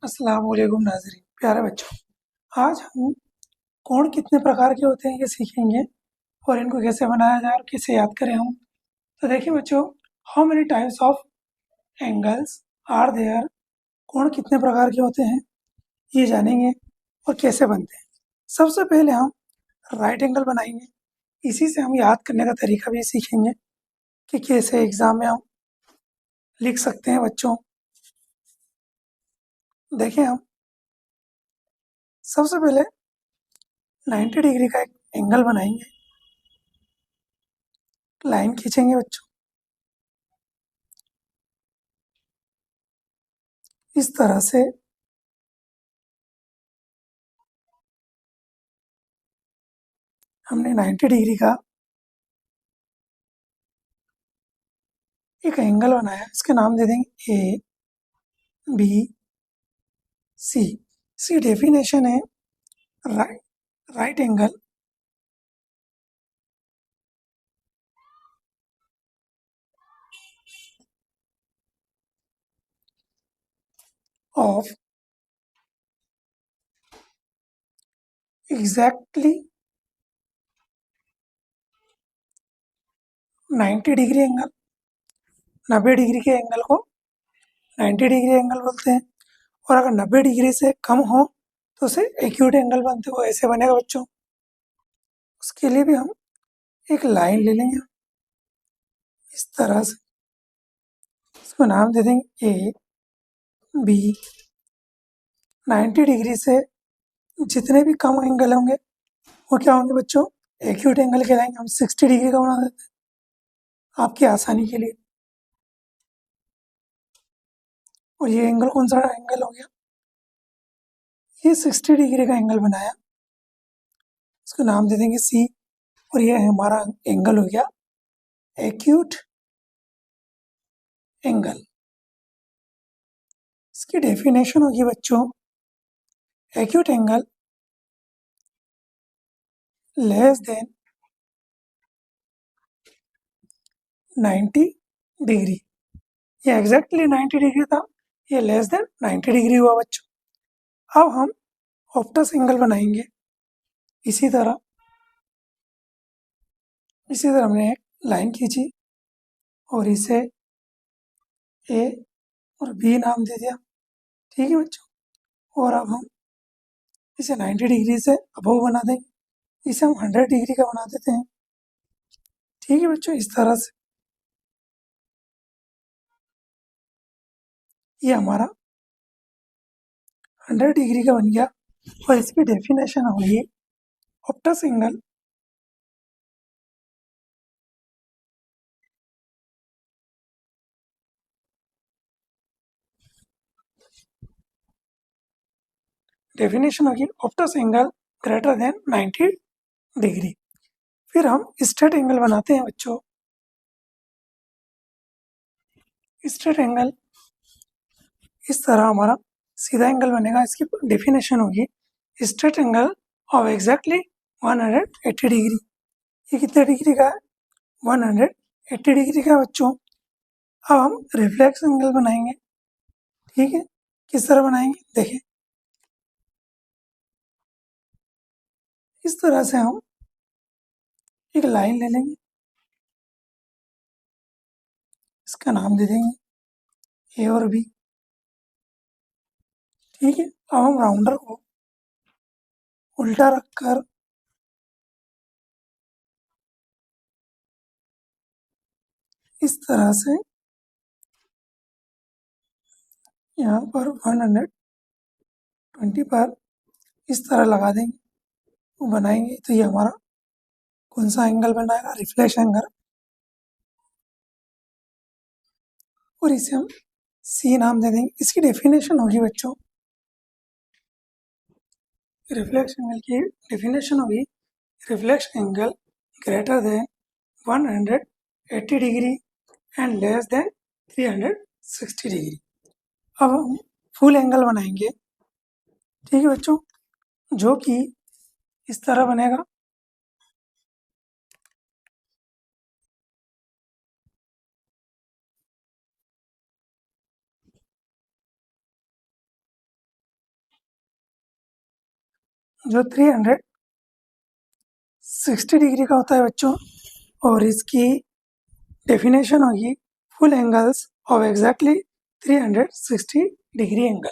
अस्सलाम वालेकुम नाज़रीन, प्यारे बच्चों। आज हम कोण कितने प्रकार के होते हैं ये सीखेंगे और इनको कैसे बनाया जाए और कैसे याद करें हम। तो देखिए बच्चों, how many types of angles are there, कोण कितने प्रकार के होते हैं ये जानेंगे और कैसे बनते हैं। सबसे पहले हम राइट एंगल बनाएंगे, इसी से हम याद करने का तरीका भी सीखेंगे कि कैसे एग्ज़ाम में हम लिख सकते हैं बच्चों। देखें हम सबसे पहले 90 डिग्री का एक एंगल बनाएंगे, लाइन खींचेंगे बच्चों इस तरह से। हमने 90 डिग्री का एक एंगल बनाया, इसके नाम दे देंगे ए बी सी। इसकी डेफिनेशन है right right angle of exactly 90 degree angle. 90 degree के एंगल को 90 डिग्री एंगल बोलते हैं, और अगर 90 डिग्री से कम हो तो उसे एक्यूट एंगल बनते हो, ऐसे बनेगा बच्चों। उसके लिए भी हम एक लाइन ले लेंगे इस तरह से, इसको नाम दे देंगे ए बी। 90 डिग्री से जितने भी कम एंगल होंगे वो क्या होंगे बच्चों, एक्यूट एंगल कहलाएंगे। हम 60 डिग्री का बना देते हैं आपकी आसानी के लिए। और ये एंगल कौन सा एंगल हो गया, ये 60 डिग्री का एंगल बनाया, इसको नाम दे देंगे सी। और ये हमारा एंगल हो गया एक्यूट एंगल। इसकी डेफिनेशन होगी बच्चों, acute angle less than 90 degree. ये एग्जैक्टली 90 डिग्री था, ये लेस देन 90 डिग्री हुआ बच्चों। अब हम ऑप्टस एंगल बनाएंगे इसी तरह। हमने एक लाइन खींची और इसे ए और बी नाम दे दिया, ठीक है बच्चों। और अब हम इसे 90 डिग्री से अबव बना देंगे, इसे हम 100 डिग्री का बना देते हैं, ठीक है बच्चों। इस तरह से ये हमारा 100 डिग्री का बन गया। और इसकी डेफिनेशन होगी ऑप्टस एंगल डेफिनेशन होगी Optus angle greater than 90 degree. फिर हम स्ट्रेट एंगल बनाते हैं बच्चों। स्ट्रेट एंगल इस तरह हमारा सीधा एंगल बनेगा। इसकी डेफिनेशन होगी straight angle of exactly 180 degree. ये कितने डिग्री का है, 180 डिग्री का बच्चों। अब हम रिफ्लेक्स एंगल बनाएंगे, ठीक है। किस तरह बनाएंगे देखें, इस तरह से हम एक लाइन ले लेंगे, इसका नाम दे देंगे ए और बी, ठीक है। अब हम राउंडर को उल्टा रखकर इस तरह से यहाँ पर 120 पर इस तरह लगा देंगे, वो बनाएंगे तो ये हमारा कौन सा एंगल बनाएगा, रिफ्लेक्स एंगल। और इसे हम सी नाम दे देंगे। इसकी डेफिनेशन होगी बच्चों, रिफ्लेक्स एंगल की डेफिनेशन होगी reflex angle greater than 180 degree and less than 360 degree. अब हम फुल एंगल बनाएंगे, ठीक है बच्चों, जो कि इस तरह बनेगा। जो 360 डिग्री का होता है बच्चों, और इसकी डेफिनेशन होगी full angles of exactly 360 degree angle.